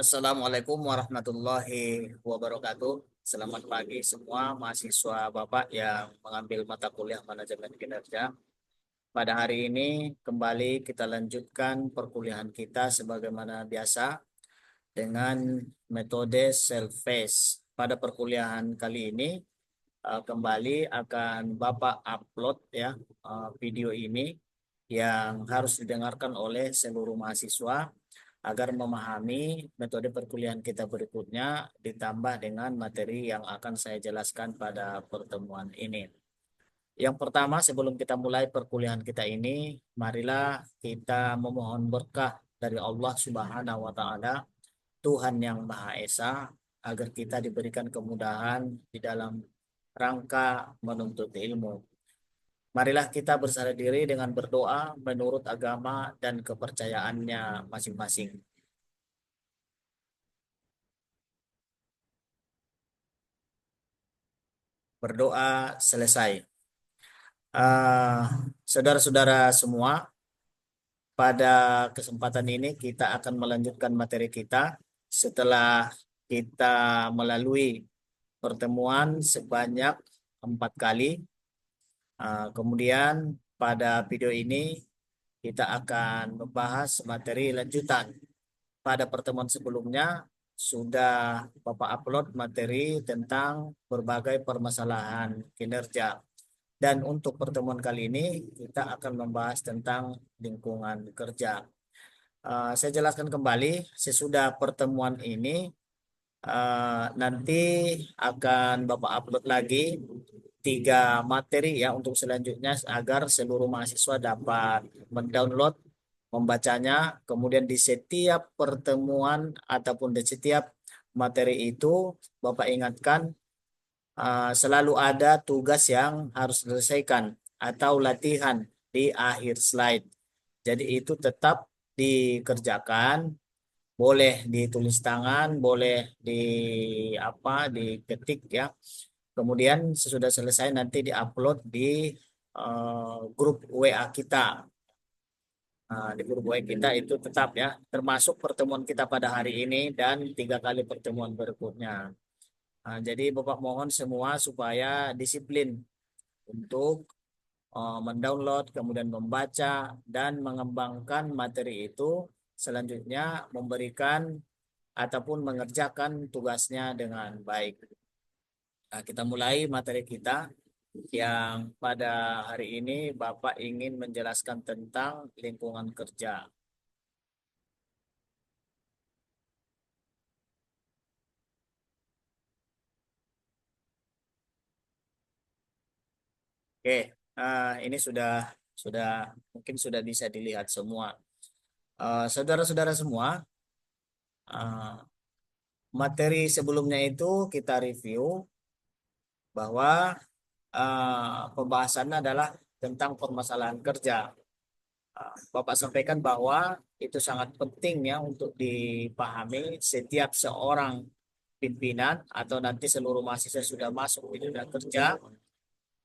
Assalamualaikum warahmatullahi wabarakatuh. Selamat pagi semua mahasiswa Bapak yang mengambil mata kuliah manajemen kinerja. Pada hari ini kembali kita lanjutkan perkuliahan kita sebagaimana biasa dengan metode self-paced. Pada perkuliahan kali ini kembali akan Bapak upload ya video ini yang harus didengarkan oleh seluruh mahasiswa agar memahami metode perkuliahan kita berikutnya ditambah dengan materi yang akan saya jelaskan pada pertemuan ini. Yang pertama, sebelum kita mulai perkuliahan kita ini, marilah kita memohon berkah dari Allah Subhanahu wa taala, Tuhan yang Maha Esa, agar kita diberikan kemudahan di dalam rangka menuntut ilmu. Marilah kita berserah diri dengan berdoa menurut agama dan kepercayaannya masing-masing. Berdoa selesai. Ah, Saudara-saudara semua, pada kesempatan ini kita akan melanjutkan materi kita setelah kita melalui pertemuan sebanyak 4 kali. Kemudian pada video ini kita akan membahas materi lanjutan. Pada pertemuan sebelumnya sudah Bapak upload materi tentang berbagai permasalahan kinerja. Dan untuk pertemuan kali ini kita akan membahas tentang lingkungan kerja. Saya jelaskan kembali, sesudah pertemuan ini nanti akan Bapak upload lagi 3 materi ya untuk selanjutnya agar seluruh mahasiswa dapat mendownload, membacanya, kemudian di setiap pertemuan ataupun di setiap materi itu Bapak ingatkan selalu ada tugas yang harus diselesaikan atau latihan di akhir slide. Jadi itu tetap dikerjakan, boleh ditulis tangan, boleh di diketik ya. Kemudian sesudah selesai nanti diupload di grup WA kita. Di grup WA kita itu tetap ya, termasuk pertemuan kita pada hari ini dan 3 kali pertemuan berikutnya. Jadi Bapak mohon semua supaya disiplin untuk mendownload, kemudian membaca dan mengembangkan materi itu, selanjutnya memberikan ataupun mengerjakan tugasnya dengan baik. Kita mulai materi kita yang pada hari ini Bapak ingin menjelaskan tentang lingkungan kerja. Oke, ini sudah mungkin sudah bisa dilihat semua. Saudara-saudara semua, eh, materi sebelumnya itu kita review bahwa pembahasannya adalah tentang permasalahan kerja. Bapak sampaikan bahwa itu sangat penting ya untuk dipahami setiap seorang pimpinan atau nanti seluruh mahasiswa sudah masuk di dunia kerja,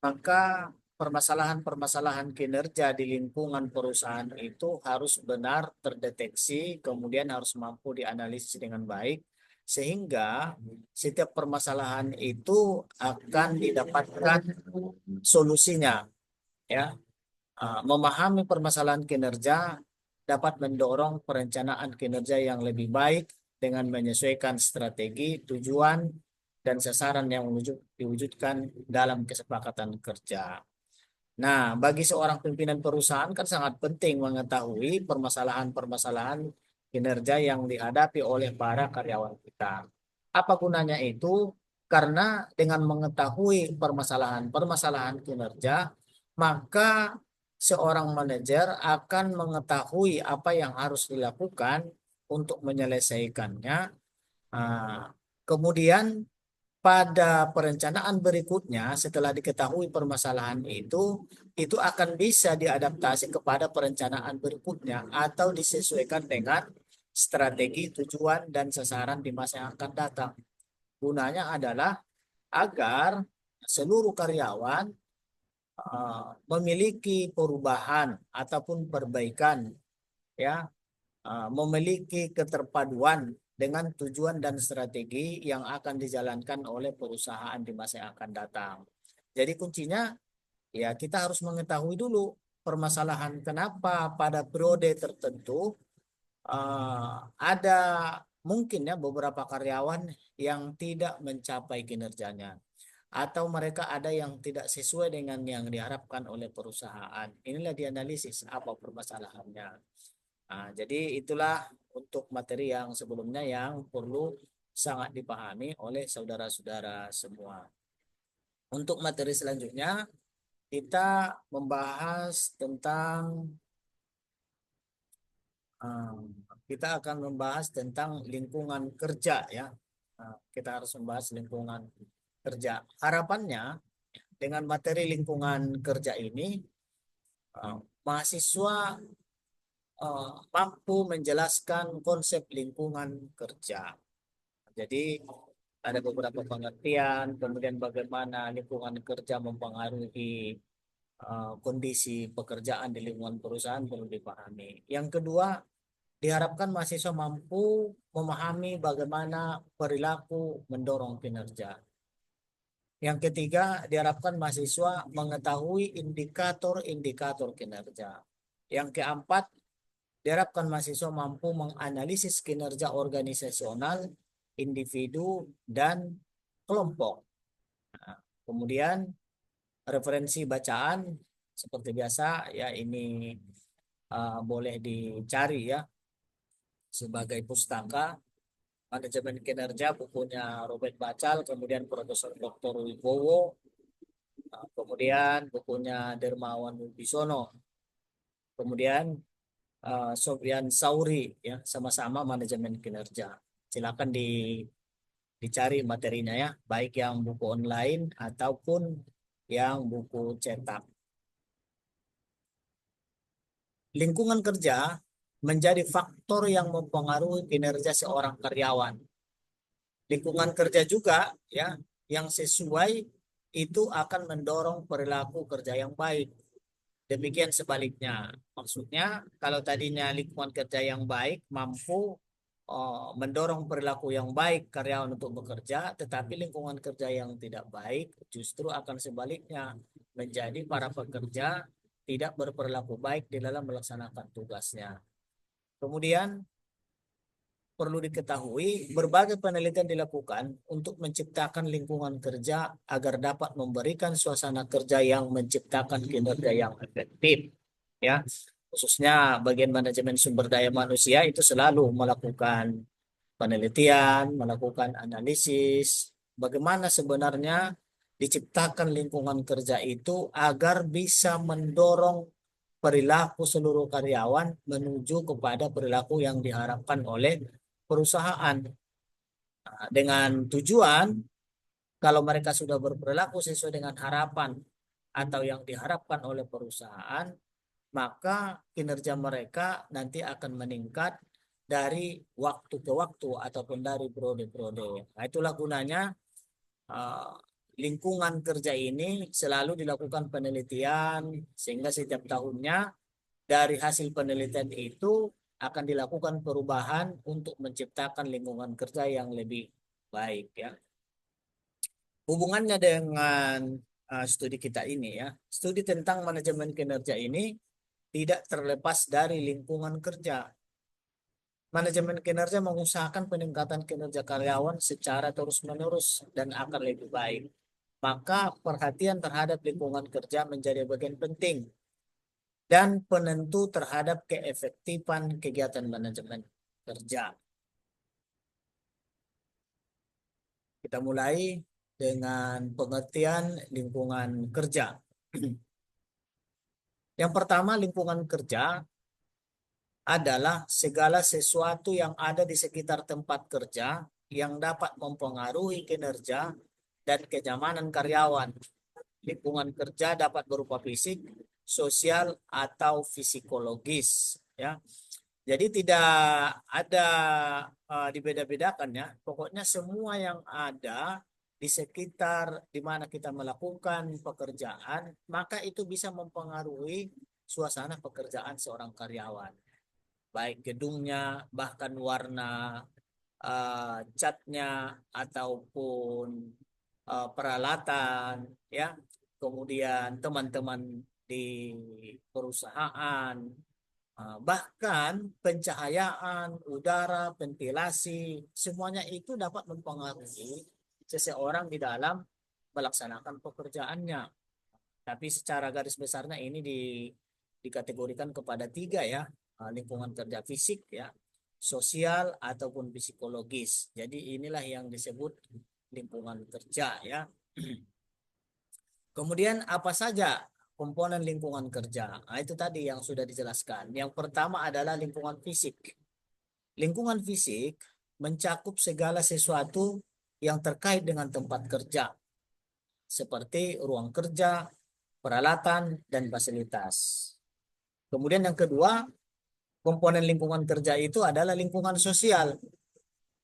maka permasalahan-permasalahan kinerja di lingkungan perusahaan itu harus benar terdeteksi, kemudian harus mampu dianalisis dengan baik, sehingga setiap permasalahan itu akan didapatkan solusinya. Ya, memahami permasalahan kinerja dapat mendorong perencanaan kinerja yang lebih baik dengan menyesuaikan strategi, tujuan, dan sasaran yang diwujudkan dalam kesepakatan kerja. Nah, bagi seorang pimpinan perusahaan kan sangat penting mengetahui permasalahan-permasalahan kinerja yang dihadapi oleh para karyawan kita. Apa gunanya itu? Karena dengan mengetahui permasalahan-permasalahan kinerja, maka seorang manajer akan mengetahui apa yang harus dilakukan untuk menyelesaikannya. Ah, Kemudian pada perencanaan berikutnya setelah diketahui permasalahan itu akan bisa diadaptasi kepada perencanaan berikutnya atau disesuaikan dengan strategi, tujuan, dan sasaran di masa yang akan datang. Gunanya adalah agar seluruh karyawan memiliki perubahan ataupun perbaikan ya, memiliki keterpaduan dengan tujuan dan strategi yang akan dijalankan oleh perusahaan di masa yang akan datang. Jadi kuncinya ya kita harus mengetahui dulu permasalahan kenapa pada periode tertentu ada mungkin ya beberapa karyawan yang tidak mencapai kinerjanya atau mereka ada yang tidak sesuai dengan yang diharapkan oleh perusahaan. Inilah dianalisis apa permasalahannya. Nah, jadi itulah untuk materi yang sebelumnya yang perlu sangat dipahami oleh saudara-saudara semua. Untuk materi selanjutnya kita membahas tentang eh, kita akan membahas tentang lingkungan kerja ya. Nah, kita harus membahas lingkungan kerja. Harapannya dengan materi lingkungan kerja ini mahasiswa mampu menjelaskan konsep lingkungan kerja. Jadi ada beberapa pengertian, kemudian bagaimana lingkungan kerja mempengaruhi kondisi pekerjaan di lingkungan perusahaan perlu dipahami. Yang kedua, diharapkan mahasiswa mampu memahami bagaimana perilaku mendorong kinerja. Yang ketiga, diharapkan mahasiswa mengetahui indikator-indikator kinerja. Yang keempat, diharapkan mahasiswa mampu menganalisis kinerja organisasional, individu, dan kelompok. Nah, kemudian referensi bacaan seperti biasa ya ini boleh dicari ya sebagai pustaka manajemen kinerja bukunya Robert Bacal, kemudian Profesor Dr. Wibowo, kemudian bukunya Dermawan Wibisono, kemudian Sofyan Sauri ya sama-sama manajemen kinerja. Silakan dicari materinya ya, baik yang buku online ataupun yang buku cetak. Lingkungan kerja menjadi faktor yang mempengaruhi kinerja seorang karyawan. Lingkungan kerja juga ya yang sesuai itu akan mendorong perilaku kerja yang baik. Demikian sebaliknya. Maksudnya kalau tadinya lingkungan kerja yang baik mampu mendorong perilaku yang baik karyawan untuk bekerja, tetapi lingkungan kerja yang tidak baik justru akan sebaliknya menjadi para pekerja tidak berperilaku baik di dalam melaksanakan tugasnya. Kemudian perlu diketahui berbagai penelitian dilakukan untuk menciptakan lingkungan kerja agar dapat memberikan suasana kerja yang menciptakan kinerja yang efektif. Ya, khususnya bagian manajemen sumber daya manusia itu selalu melakukan penelitian, melakukan analisis, bagaimana sebenarnya diciptakan lingkungan kerja itu agar bisa mendorong perilaku seluruh karyawan menuju kepada perilaku yang diharapkan oleh perusahaan. Nah, dengan tujuan kalau mereka sudah berperilaku sesuai dengan harapan atau yang diharapkan oleh perusahaan, maka kinerja mereka nanti akan meningkat dari waktu ke waktu ataupun dari periode-periode. Nah, itulah gunanya eh, lingkungan kerja ini selalu dilakukan penelitian sehingga setiap tahunnya dari hasil penelitian itu akan dilakukan perubahan untuk menciptakan lingkungan kerja yang lebih baik ya. Hubungannya dengan studi kita ini ya, studi tentang manajemen kinerja ini tidak terlepas dari lingkungan kerja. Manajemen kinerja mengusahakan peningkatan kinerja karyawan secara terus-menerus dan akan lebih baik. Maka perhatian terhadap lingkungan kerja menjadi bagian penting dan penentu terhadap keefektifan kegiatan manajemen kerja. Kita mulai dengan pengertian lingkungan kerja. Yang pertama, lingkungan kerja adalah segala sesuatu yang ada di sekitar tempat kerja yang dapat mempengaruhi kinerja dan kenyamanan karyawan. Lingkungan kerja dapat berupa fisik, sosial, atau psikologis. Ya, jadi tidak ada dibeda-bedakan ya. Pokoknya semua yang ada di sekitar di mana kita melakukan pekerjaan, maka itu bisa mempengaruhi suasana pekerjaan seorang karyawan. Baik gedungnya, bahkan warna catnya ataupun peralatan, ya, kemudian teman-teman di perusahaan, bahkan pencahayaan, udara, ventilasi, semuanya itu dapat mempengaruhi seseorang di dalam melaksanakan pekerjaannya. Tapi secara garis besarnya ini dikategorikan kepada tiga ya, lingkungan kerja fisik ya, sosial ataupun psikologis. Jadi inilah yang disebut lingkungan kerja ya. Kemudian apa saja komponen lingkungan kerja? Nah, itu tadi yang sudah dijelaskan. Yang pertama adalah lingkungan fisik. Lingkungan fisik mencakup segala sesuatu yang terkait dengan tempat kerja, seperti ruang kerja, peralatan, dan fasilitas. Kemudian yang kedua, komponen lingkungan kerja itu adalah lingkungan sosial.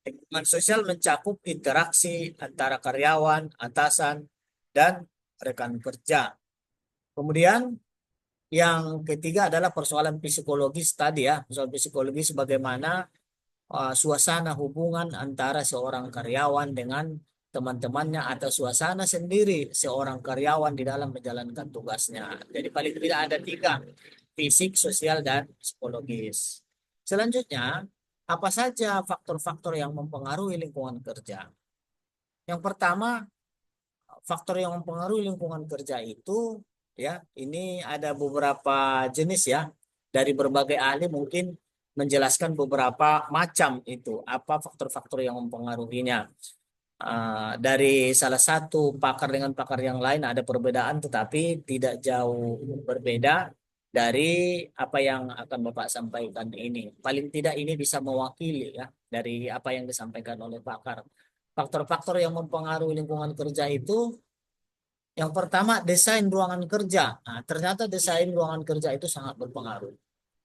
Lingkungan sosial mencakup interaksi antara karyawan, atasan, dan rekan kerja. Kemudian yang ketiga adalah persoalan psikologis tadi ya, persoalan psikologis bagaimana suasana hubungan antara seorang karyawan dengan teman-temannya atau suasana sendiri seorang karyawan di dalam menjalankan tugasnya. Jadi paling tidak ada tiga, fisik, sosial, dan psikologis. Selanjutnya, apa saja faktor-faktor yang mempengaruhi lingkungan kerja? Yang pertama, faktor yang mempengaruhi lingkungan kerja itu ya, ini ada beberapa jenis ya. Dari berbagai ahli mungkin menjelaskan beberapa macam itu, apa faktor-faktor yang mempengaruhinya. Dari salah satu pakar dengan pakar yang lain ada perbedaan tetapi tidak jauh berbeda dari apa yang akan Bapak sampaikan ini. Paling tidak ini bisa mewakili ya dari apa yang disampaikan oleh pakar. Faktor-faktor yang mempengaruhi lingkungan kerja itu yang pertama, desain ruangan kerja. Nah, ternyata desain ruangan kerja itu sangat berpengaruh.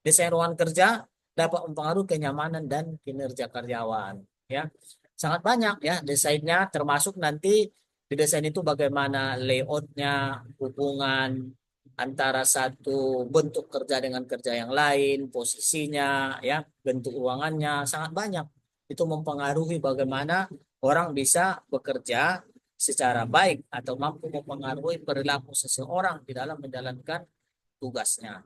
Desain ruangan kerja dapat mempengaruhi kenyamanan dan kinerja karyawan. Ya, sangat banyak ya desainnya, termasuk nanti di desain itu bagaimana layoutnya, hubungan antara satu bentuk kerja dengan kerja yang lain, posisinya, ya, bentuk ruangannya sangat banyak. Itu mempengaruhi bagaimana orang bisa bekerja secara baik atau mampu mempengaruhi perilaku seseorang di dalam menjalankan tugasnya.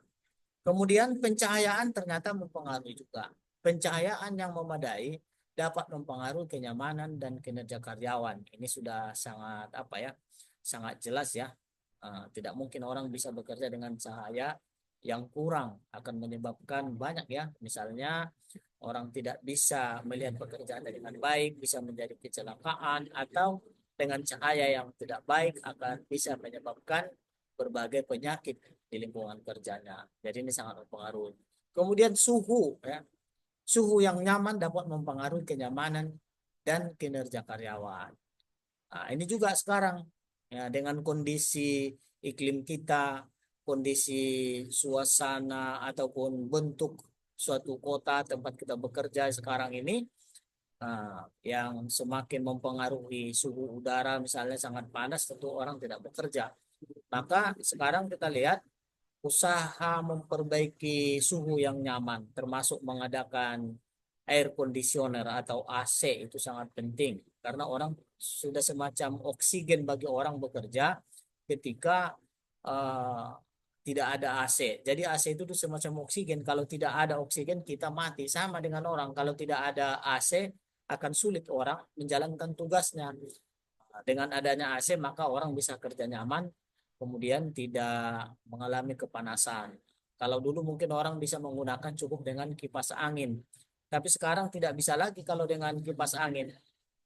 Kemudian pencahayaan ternyata mempengaruhi juga. Pencahayaan yang memadai dapat mempengaruhi kenyamanan dan kinerja karyawan. Ini sudah sangat apa ya? Sangat jelas ya. Tidak mungkin orang bisa bekerja dengan cahaya yang kurang, akan menyebabkan banyak ya. Misalnya orang tidak bisa melihat pekerjaan dengan baik, bisa menjadi kecelakaan, atau dengan cahaya yang tidak baik akan bisa menyebabkan berbagai penyakit di lingkungan kerjanya. Jadi ini sangat mempengaruhi. Kemudian suhu ya. Suhu yang nyaman dapat mempengaruhi kenyamanan dan kinerja karyawan. Nah, ini juga sekarang ya, dengan kondisi iklim kita, kondisi suasana ataupun bentuk suatu kota tempat kita bekerja sekarang ini, yang semakin mempengaruhi suhu udara misalnya sangat panas, tentu orang tidak bekerja. Maka sekarang kita lihat usaha memperbaiki suhu yang nyaman, termasuk mengadakan air conditioner atau AC itu sangat penting karena orang sudah semacam oksigen bagi orang bekerja ketika eh, tidak ada AC. Jadi AC itu tuh semacam oksigen. Kalau tidak ada oksigen kita mati. Sama dengan orang. Kalau tidak ada AC akan sulit orang menjalankan tugasnya. Dengan adanya AC maka orang bisa kerja nyaman, kemudian tidak mengalami kepanasan. Kalau dulu mungkin orang bisa menggunakan cukup dengan kipas angin, tapi sekarang tidak bisa lagi kalau dengan kipas angin.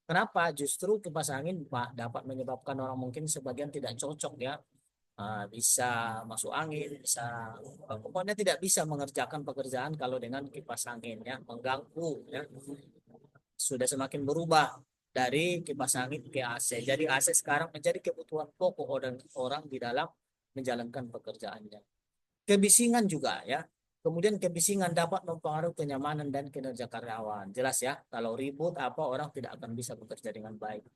Kenapa? Justru kipas angin Pak dapat menyebabkan orang mungkin sebagian tidak cocok ya. Bisa masuk angin, bisa pokoknya tidak bisa mengerjakan pekerjaan kalau dengan kipas angin ya, mengganggu ya. Sudah semakin berubah dari kipas angin ke AC. Jadi AC sekarang menjadi kebutuhan pokok orang di dalam menjalankan pekerjaannya. Kebisingan juga ya. Kemudian kebisingan dapat mempengaruhi kenyamanan dan kinerja karyawan. Jelas ya, kalau ribut apa orang tidak akan bisa bekerja dengan baik.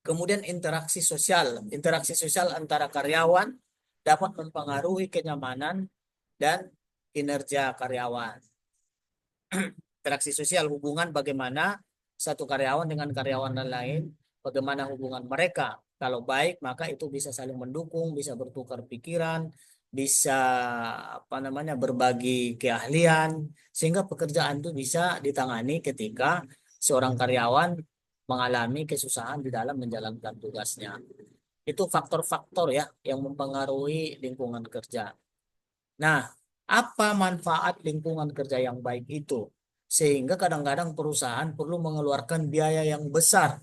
Kemudian interaksi sosial. Interaksi sosial antara karyawan dapat mempengaruhi kenyamanan dan kinerja karyawan. interaksi sosial, hubungan bagaimana satu karyawan dengan karyawan lain, bagaimana hubungan mereka. Kalau baik, maka itu bisa saling mendukung, bisa bertukar pikiran, bisa apa namanya berbagi keahlian, sehingga pekerjaan itu bisa ditangani ketika seorang karyawan mengalami kesusahan di dalam menjalankan tugasnya. Itu faktor-faktor ya yang mempengaruhi lingkungan kerja. Nah, apa manfaat lingkungan kerja yang baik itu? Sehingga kadang-kadang perusahaan perlu mengeluarkan biaya yang besar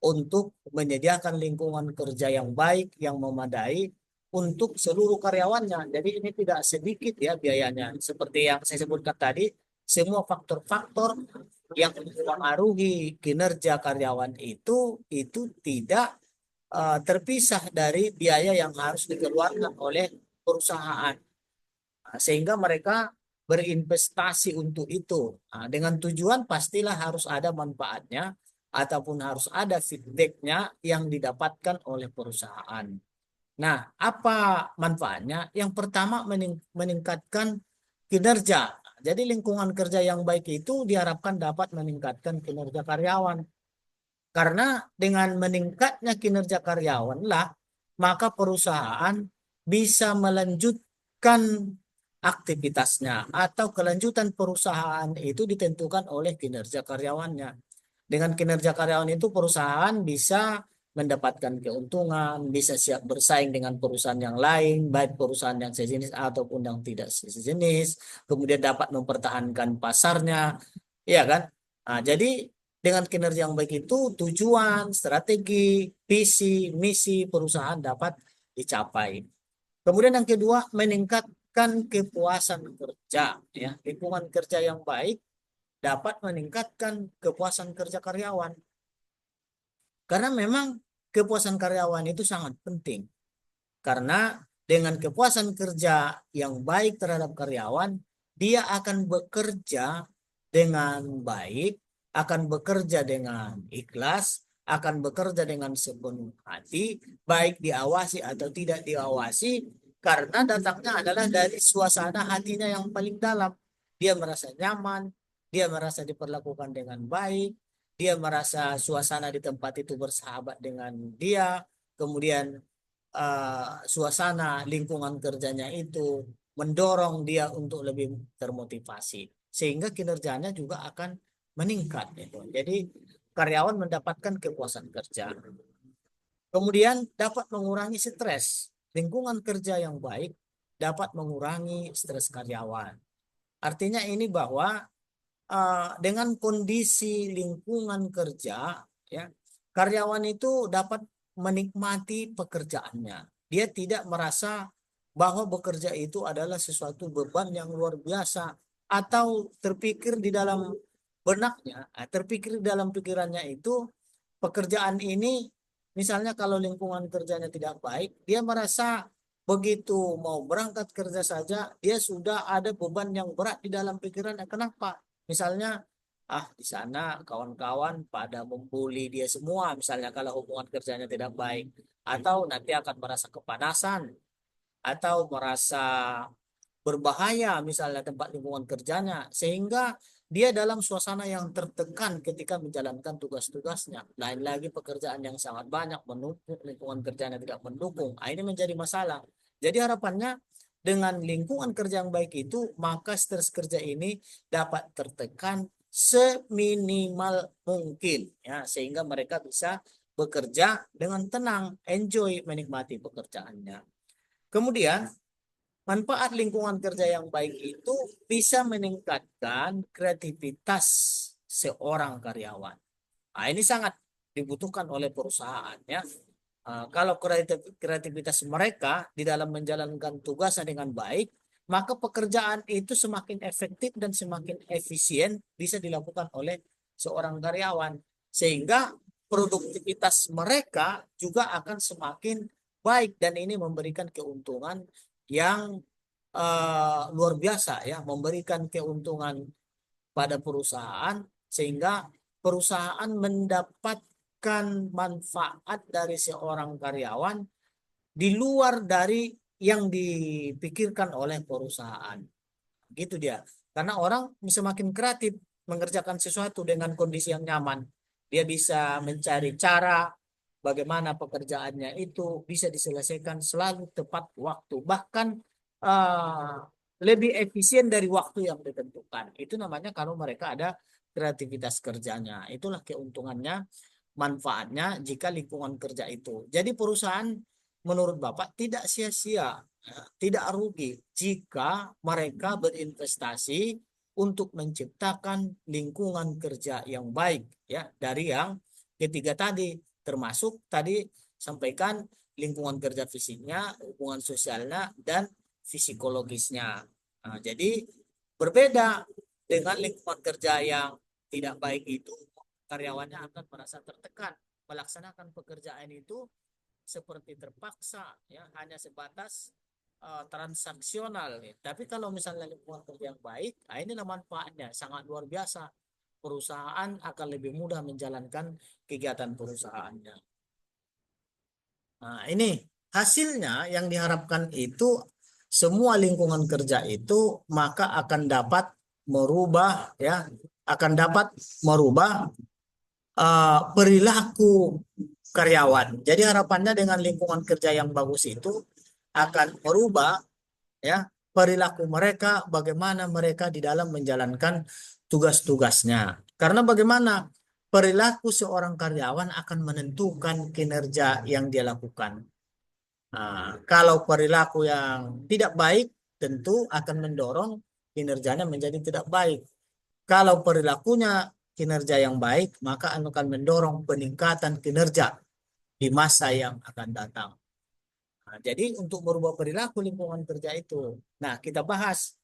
untuk menyediakan lingkungan kerja yang baik, yang memadai untuk seluruh karyawannya. Jadi ini tidak sedikit ya biayanya. Seperti yang saya sebutkan tadi, semua faktor-faktor yang mempengaruhi kinerja karyawan itu tidak terpisah dari biaya yang harus dikeluarkan oleh perusahaan. Nah, sehingga mereka berinvestasi untuk itu. Nah, dengan tujuan pastilah harus ada manfaatnya ataupun harus ada feedbacknya yang didapatkan oleh perusahaan. Nah, apa manfaatnya? Yang pertama meningkatkan kinerja. Jadi lingkungan kerja yang baik itu diharapkan dapat meningkatkan kinerja karyawan. Karena dengan meningkatnya kinerja karyawan lah, maka perusahaan bisa melanjutkan aktivitasnya atau kelanjutan perusahaan itu ditentukan oleh kinerja karyawannya. Dengan kinerja karyawan itu perusahaan bisa mendapatkan keuntungan, bisa siap bersaing dengan perusahaan yang lain, baik perusahaan yang sejenis ataupun yang tidak sejenis, kemudian dapat mempertahankan pasarnya, ya kan? Nah, jadi dengan kinerja yang baik itu tujuan, strategi, visi, misi perusahaan dapat dicapai. Kemudian yang kedua, meningkatkan kepuasan kerja, ya. Lingkungan kerja yang baik dapat meningkatkan kepuasan kerja karyawan. Karena memang kepuasan karyawan itu sangat penting. Karena dengan kepuasan kerja yang baik terhadap karyawan, dia akan bekerja dengan baik, akan bekerja dengan ikhlas, akan bekerja dengan sepenuh hati, baik diawasi atau tidak diawasi, karena datangnya adalah dari suasana hatinya yang paling dalam. Dia merasa nyaman, dia merasa diperlakukan dengan baik, dia merasa suasana di tempat itu bersahabat dengan dia, kemudian suasana lingkungan kerjanya itu mendorong dia untuk lebih termotivasi sehingga kinerjanya juga akan meningkat gitu. Jadi karyawan mendapatkan kepuasan kerja. Kemudian dapat mengurangi stres. Lingkungan kerja yang baik dapat mengurangi stres karyawan. Artinya ini bahwa dengan kondisi lingkungan kerja ya karyawan itu dapat menikmati pekerjaannya. Dia tidak merasa bahwa bekerja itu adalah sesuatu beban yang luar biasa atau terpikir di dalam benaknya, terpikir di dalam pikirannya itu pekerjaan ini misalnya kalau lingkungan kerjanya tidak baik, dia merasa begitu mau berangkat kerja saja dia sudah ada beban yang berat di dalam pikirannya. Kenapa? Misalnya, di sana kawan-kawan pada membuli dia semua, misalnya kalau hubungan kerjanya tidak baik, atau nanti akan merasa kepanasan, atau merasa berbahaya misalnya tempat lingkungan kerjanya, sehingga dia dalam suasana yang tertekan ketika menjalankan tugas-tugasnya. Lain lagi pekerjaan yang sangat banyak menumpuk, lingkungan kerjanya tidak mendukung. Nah, ini menjadi masalah. Jadi harapannya dengan lingkungan kerja yang baik itu, maka stres kerja ini dapat tertekan seminimal mungkin ya sehingga mereka bisa bekerja dengan tenang, enjoy menikmati pekerjaannya. Kemudian manfaat lingkungan kerja yang baik itu bisa meningkatkan kreativitas seorang karyawan. Nah, ini sangat dibutuhkan oleh perusahaan ya. Kalau kreativitas mereka di dalam menjalankan tugasnya dengan baik, maka pekerjaan itu semakin efektif dan semakin efisien bisa dilakukan oleh seorang karyawan. Sehingga produktivitas mereka juga akan semakin baik dan ini memberikan keuntungan yang luar biasa ya, memberikan keuntungan pada perusahaan sehingga perusahaan mendapatkan manfaat dari seorang karyawan di luar dari yang dipikirkan oleh perusahaan. Gitu dia. Karena orang semakin kreatif mengerjakan sesuatu dengan kondisi yang nyaman. Dia bisa mencari cara bagaimana pekerjaannya itu bisa diselesaikan selalu tepat waktu, bahkan eh, lebih efisien dari waktu yang ditentukan. Itu namanya kalau mereka ada kreativitas kerjanya. Itulah keuntungannya, manfaatnya jika lingkungan kerja itu. Jadi perusahaan menurut Bapak tidak sia-sia, tidak rugi jika mereka berinvestasi untuk menciptakan lingkungan kerja yang baik, ya, dari yang ketiga tadi, termasuk tadi sampaikan lingkungan kerja fisiknya, hubungan sosialnya, dan psikologisnya. Nah, jadi berbeda dengan lingkungan kerja yang tidak baik itu, karyawannya akan merasa tertekan melaksanakan pekerjaan itu seperti terpaksa, ya, hanya sebatas transaksional, ya. Tapi kalau misalnya lingkungan kerja yang baik, nah inilah manfaatnya sangat luar biasa. Perusahaan akan lebih mudah menjalankan kegiatan perusahaannya. Nah, ini hasilnya yang diharapkan itu semua lingkungan kerja itu maka akan dapat merubah, ya, akan dapat merubah perilaku karyawan. Jadi harapannya dengan lingkungan kerja yang bagus itu akan merubah, ya, perilaku mereka, bagaimana mereka di dalam menjalankan tugas-tugasnya. Karena bagaimana perilaku seorang karyawan akan menentukan kinerja yang dia lakukan. Nah, kalau perilaku yang tidak baik tentu akan mendorong kinerjanya menjadi tidak baik. Kalau perilakunya kinerja yang baik, maka akan mendorong peningkatan kinerja di masa yang akan datang. Nah, jadi untuk merubah perilaku lingkungan kerja itu, nah kita bahas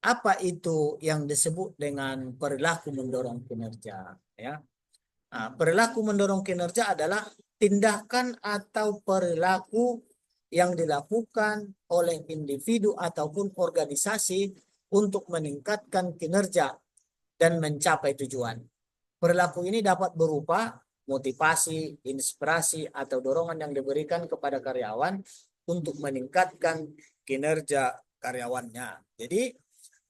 apa itu yang disebut dengan perilaku mendorong kinerja, ya. Nah, perilaku mendorong kinerja adalah tindakan atau perilaku yang dilakukan oleh individu ataupun organisasi untuk meningkatkan kinerja dan mencapai tujuan. Perilaku ini dapat berupa motivasi, inspirasi, atau dorongan yang diberikan kepada karyawan untuk meningkatkan kinerja karyawannya. Jadi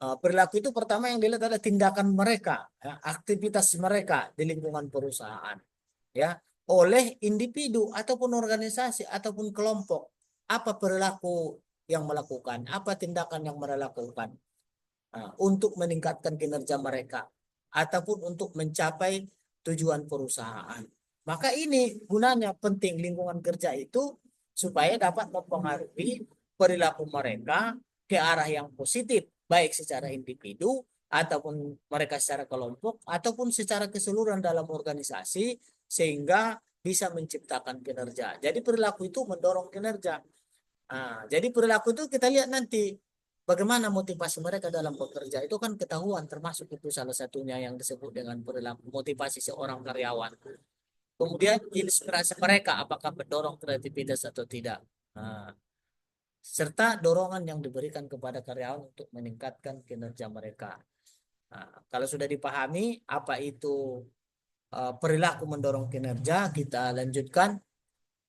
perilaku itu pertama yang dilihat adalah tindakan mereka, ya, aktivitas mereka di lingkungan perusahaan, ya, oleh individu ataupun organisasi ataupun kelompok. Apa perilaku yang melakukan, apa tindakan yang mereka lakukan untuk meningkatkan kinerja mereka ataupun untuk mencapai tujuan perusahaan. Maka ini gunanya penting lingkungan kerja itu supaya dapat mempengaruhi perilaku mereka ke arah yang positif, baik secara individu ataupun mereka secara kelompok ataupun secara keseluruhan dalam organisasi, sehingga bisa menciptakan kinerja. Jadi perilaku itu mendorong kinerja. Nah, jadi perilaku itu kita lihat nanti bagaimana motivasi mereka dalam bekerja, itu kan ketahuan, termasuk itu salah satunya yang disebut dengan perilaku motivasi seorang karyawan. Kemudian inspirasi mereka apakah mendorong kreativitas atau tidak. Nah, serta dorongan yang diberikan kepada karyawan untuk meningkatkan kinerja mereka. Nah, kalau sudah dipahami apa itu perilaku mendorong kinerja, kita lanjutkan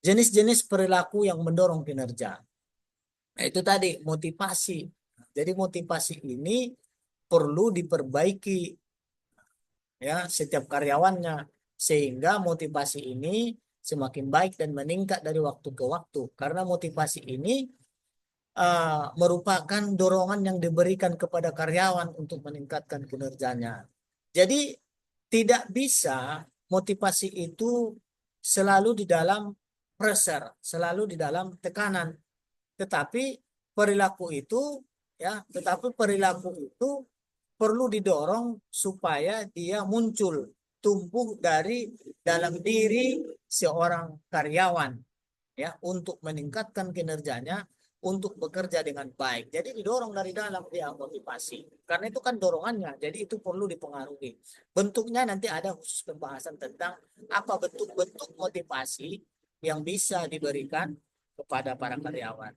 jenis-jenis perilaku yang mendorong kinerja. Nah, itu tadi motivasi. Jadi motivasi ini perlu diperbaiki, ya, setiap karyawannya, sehingga motivasi ini semakin baik dan meningkat dari waktu ke waktu. Karena motivasi ini merupakan dorongan yang diberikan kepada karyawan untuk meningkatkan kinerjanya. Jadi tidak bisa motivasi itu selalu di dalam pressure, selalu di dalam tekanan. Tetapi perilaku itu, ya, tetapi perilaku itu perlu didorong supaya dia muncul, tumbuh dari dalam diri seorang karyawan, ya, untuk meningkatkan kinerjanya, untuk bekerja dengan baik. Jadi didorong dari dalam dia motivasi. Karena itu kan dorongannya, jadi itu perlu dipengaruhi. Bentuknya nanti ada khusus pembahasan tentang apa bentuk-bentuk motivasi yang bisa diberikan kepada para karyawan.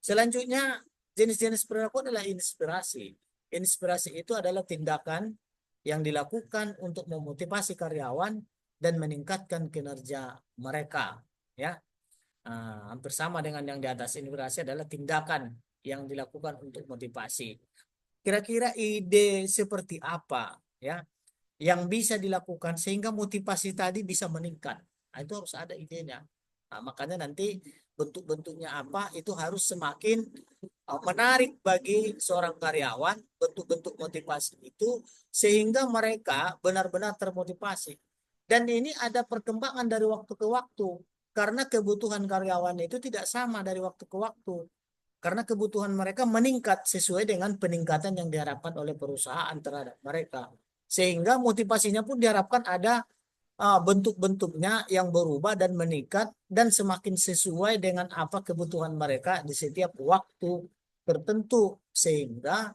Selanjutnya, jenis-jenis perilaku adalah inspirasi. Inspirasi itu adalah tindakan yang dilakukan untuk memotivasi karyawan dan meningkatkan kinerja mereka. Ya, hampir sama dengan yang di atas. Inspirasi adalah tindakan yang dilakukan untuk motivasi. Kira-kira ide seperti apa, ya yang bisa dilakukan sehingga motivasi tadi bisa meningkat. Nah, itu harus ada idenya. Nah, makanya nanti bentuk-bentuknya apa itu harus semakin menarik bagi seorang karyawan, bentuk-bentuk motivasi itu sehingga mereka benar-benar termotivasi. Dan ini ada perkembangan dari waktu ke waktu karena kebutuhan karyawan itu tidak sama dari waktu ke waktu. Karena kebutuhan mereka meningkat sesuai dengan peningkatan yang diharapkan oleh perusahaan terhadap mereka. Sehingga motivasinya pun diharapkan ada bentuk-bentuknya yang berubah dan meningkat dan semakin sesuai dengan apa kebutuhan mereka di setiap waktu tertentu. Sehingga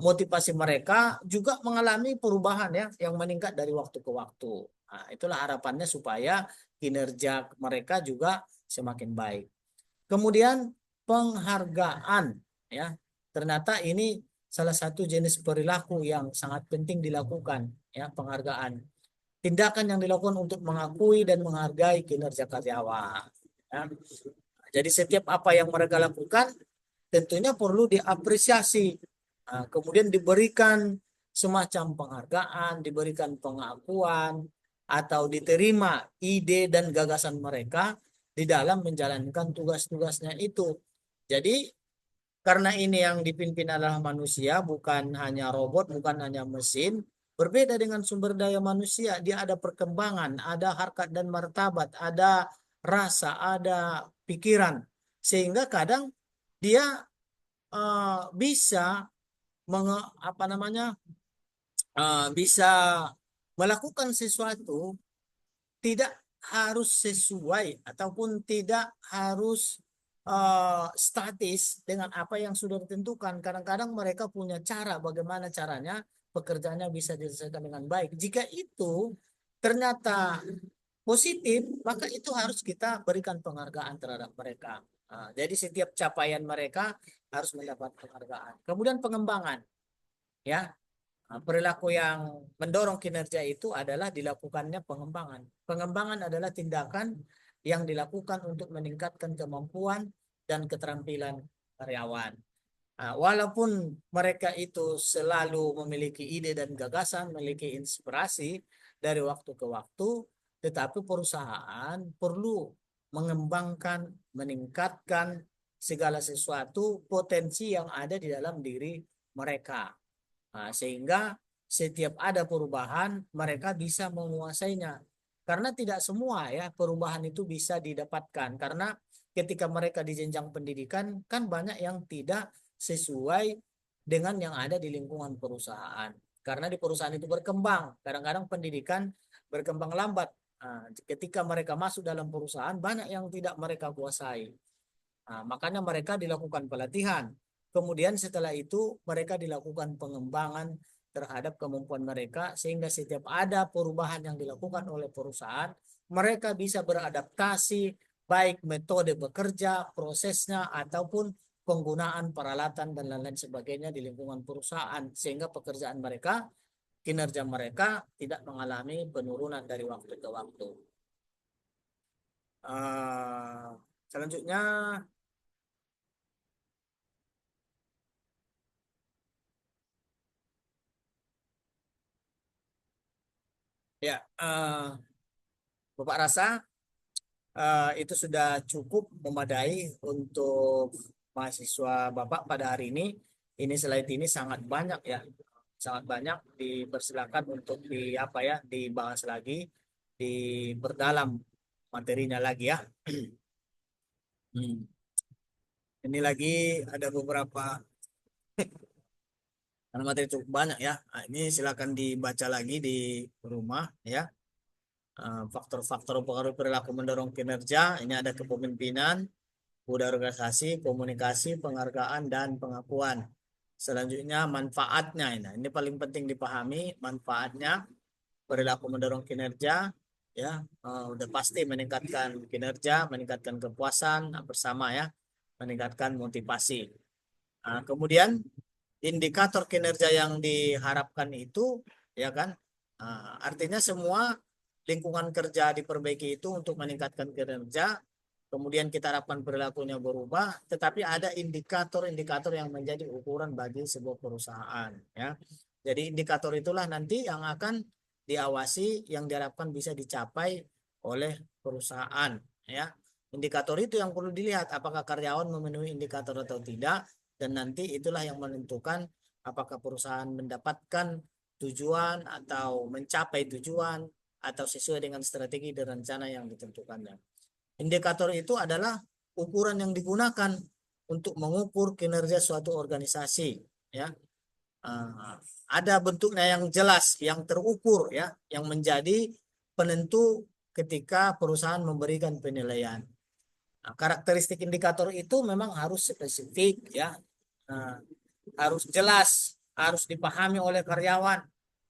motivasi mereka juga mengalami perubahan ya yang meningkat dari waktu ke waktu. Nah, itulah harapannya supaya kinerja mereka juga semakin baik. Kemudian penghargaan ya. Ternyata ini salah satu jenis perilaku yang sangat penting dilakukan ya, penghargaan. Tindakan yang dilakukan untuk mengakui dan menghargai kinerja karyawan. Ya. Jadi setiap apa yang mereka lakukan tentunya perlu diapresiasi. Nah, kemudian diberikan semacam penghargaan, diberikan pengakuan, atau diterima ide dan gagasan mereka di dalam menjalankan tugas-tugasnya itu. Jadi karena ini yang dipimpin adalah manusia, bukan hanya robot, bukan hanya mesin. Berbeda dengan sumber daya manusia, dia ada perkembangan, ada harkat dan martabat, ada rasa, ada pikiran. Sehingga kadang dia bisa apa namanya bisa melakukan sesuatu tidak harus sesuai ataupun tidak harus statis dengan apa yang sudah ditentukan. Kadang-kadang mereka punya cara bagaimana caranya pekerjaannya bisa diselesaikan dengan baik. Jika itu ternyata positif, maka itu harus kita berikan penghargaan terhadap mereka. Jadi setiap capaian mereka harus mendapat penghargaan. Kemudian pengembangan, ya. Perilaku yang mendorong kinerja itu adalah dilakukannya pengembangan. Pengembangan adalah tindakan yang dilakukan untuk meningkatkan kemampuan dan keterampilan karyawan. Walaupun mereka itu selalu memiliki ide dan gagasan, memiliki inspirasi dari waktu ke waktu, tetapi perusahaan perlu mengembangkan, meningkatkan segala sesuatu potensi yang ada di dalam diri mereka. Sehingga setiap ada perubahan, mereka bisa menguasainya. Karena tidak semua ya perubahan itu bisa didapatkan. Karena ketika mereka di jenjang pendidikan, kan banyak yang tidak sesuai dengan yang ada di lingkungan perusahaan. Karena di perusahaan itu berkembang. Kadang-kadang pendidikan berkembang lambat. Ketika mereka masuk dalam perusahaan, banyak yang tidak mereka kuasai. Makanya mereka dilakukan pelatihan. Kemudian setelah itu mereka dilakukan pengembangan terhadap kemampuan mereka sehingga setiap ada perubahan yang dilakukan oleh perusahaan, mereka bisa beradaptasi baik metode bekerja, prosesnya ataupun penggunaan peralatan dan lain-lain sebagainya di lingkungan perusahaan sehingga pekerjaan mereka, kinerja mereka tidak mengalami penurunan dari waktu ke waktu. Selanjutnya ya, Bapak rasa itu sudah cukup memadai untuk mahasiswa Bapak pada hari ini. Ini slide ini sangat banyak ya, sangat banyak. Dipersilakan untuk di apa ya, dibahas lagi, diperdalam materinya lagi ya. Hmm. Ini lagi ada beberapa karena materi cukup banyak ya. Nah, ini silakan dibaca lagi di rumah ya. Faktor-faktor pengaruh perilaku mendorong kinerja. Ini ada kepemimpinan, budaya organisasi, komunikasi, penghargaan, dan pengakuan. Selanjutnya manfaatnya. Ini paling penting dipahami manfaatnya perilaku mendorong kinerja. Ya, udah pasti meningkatkan kinerja, meningkatkan kepuasan bersama ya, meningkatkan motivasi. Kemudian indikator kinerja yang diharapkan itu, ya kan, artinya semua lingkungan kerja diperbaiki itu untuk meningkatkan kinerja. Kemudian kita harapkan perilakunya berubah, tetapi ada indikator-indikator yang menjadi ukuran bagi sebuah perusahaan. Ya, Jadi indikator itulah nanti yang akan diawasi, yang diharapkan bisa dicapai oleh perusahaan, ya. Indikator itu yang perlu dilihat apakah karyawan memenuhi indikator atau tidak, dan nanti itulah yang menentukan apakah perusahaan mendapatkan tujuan atau mencapai tujuan atau sesuai dengan strategi dan rencana yang ditentukannya. Indikator itu adalah ukuran yang digunakan untuk mengukur kinerja suatu organisasi, ya. Ah, ada bentuknya yang jelas, yang terukur, ya, yang menjadi penentu ketika perusahaan memberikan penilaian. Nah, karakteristik indikator itu memang harus spesifik, ya. Nah, harus jelas, harus dipahami oleh karyawan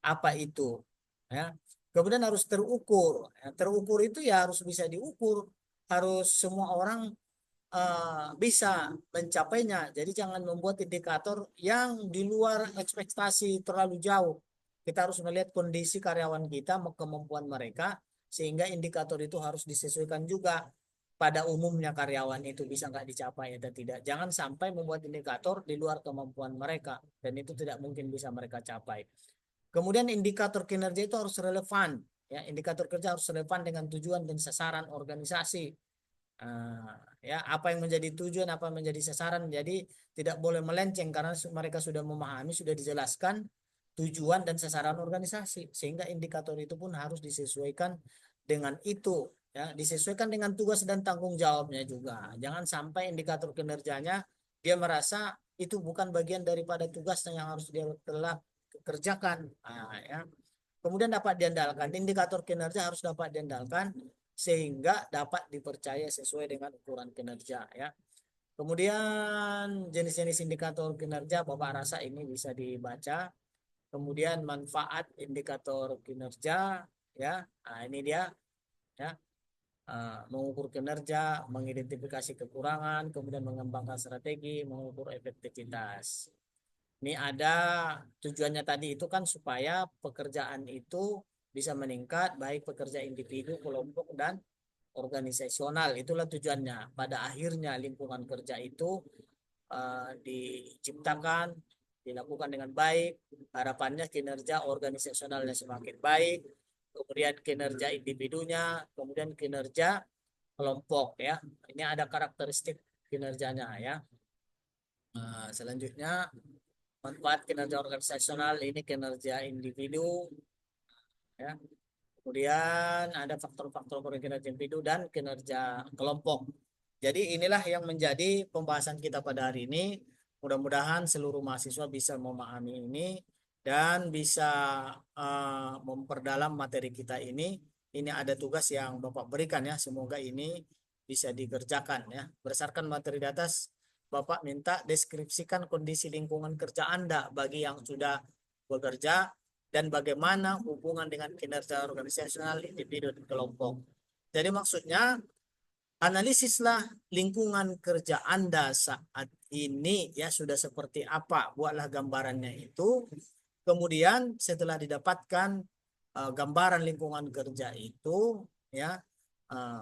apa itu, ya. Kemudian harus terukur. Ya, terukur itu ya harus bisa diukur, harus semua orang bisa mencapainya. Jadi jangan membuat indikator yang di luar ekspektasi terlalu jauh. Kita harus melihat kondisi karyawan kita, kemampuan mereka, sehingga indikator itu harus disesuaikan juga pada umumnya karyawan itu bisa nggak dicapai atau tidak. Jangan sampai membuat indikator di luar kemampuan mereka dan itu tidak mungkin bisa mereka capai. Kemudian indikator kinerja itu harus relevan. Ya, indikator kerja harus relevan dengan tujuan dan sasaran organisasi. Ya, apa yang menjadi tujuan, apa yang menjadi sasaran. Jadi tidak boleh melenceng karena mereka sudah memahami, sudah dijelaskan tujuan dan sasaran organisasi. Sehingga indikator itu pun harus disesuaikan dengan itu. Ya, disesuaikan dengan tugas dan tanggung jawabnya juga. Jangan sampai indikator kinerjanya dia merasa itu bukan bagian daripada tugasnya yang harus dia telah kerjakan. Ya. Kemudian dapat diandalkan. Indikator kinerja harus dapat diandalkan sehingga dapat dipercaya sesuai dengan ukuran kinerja, ya. Kemudian jenis-jenis indikator kinerja Bapak rasa ini bisa dibaca. Kemudian manfaat indikator kinerja, ya. Nah, ini dia, ya. Mengukur kinerja, mengidentifikasi kekurangan, kemudian mengembangkan strategi, mengukur efektivitas. Ini ada tujuannya tadi itu kan supaya pekerjaan itu bisa meningkat, baik pekerja individu, kelompok, dan organisasional. Itulah tujuannya. Pada akhirnya lingkungan kerja itu diciptakan, dilakukan dengan baik. Harapannya kinerja organisasionalnya semakin baik, kemudian kinerja individunya, kemudian kinerja kelompok, ya. Ini ada karakteristik kinerjanya, ya. Selanjutnya manfaat kinerja organisasional ini kinerja individu, ya. Kemudian ada faktor-faktor kinerja individu dan kinerja kelompok. Jadi inilah yang menjadi pembahasan kita pada hari ini. Mudah-mudahan seluruh mahasiswa bisa memahami ini dan bisa memperdalam materi kita ini. Ini ada tugas yang Bapak berikan, ya. Semoga ini bisa dikerjakan, ya. Berdasarkan materi di atas, Bapak minta deskripsikan kondisi lingkungan kerja Anda bagi yang sudah bekerja dan bagaimana hubungan dengan kinerja organisasional individu dan kelompok. Jadi maksudnya analisislah lingkungan kerja Anda saat ini, ya, sudah seperti apa. Buatlah gambarannya itu. Kemudian setelah didapatkan gambaran lingkungan kerja itu, ya,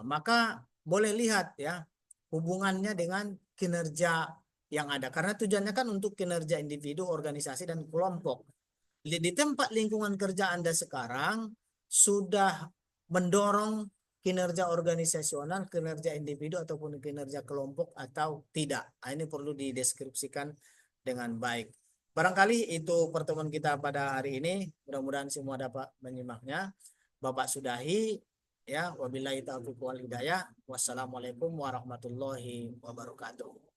maka boleh lihat, ya, hubungannya dengan kinerja yang ada. Karena tujuannya kan untuk kinerja individu, organisasi, dan kelompok. Di tempat lingkungan kerja Anda sekarang sudah mendorong kinerja organisasional, kinerja individu ataupun kinerja kelompok atau tidak. Nah, ini perlu dideskripsikan dengan baik. Barangkali itu pertemuan kita pada hari ini. Mudah-mudahan semua dapat menyimaknya. Bapak sudahi, ya. Wabillahi taufiq wal hidayah. Wassalamualaikum warahmatullahi wabarakatuh.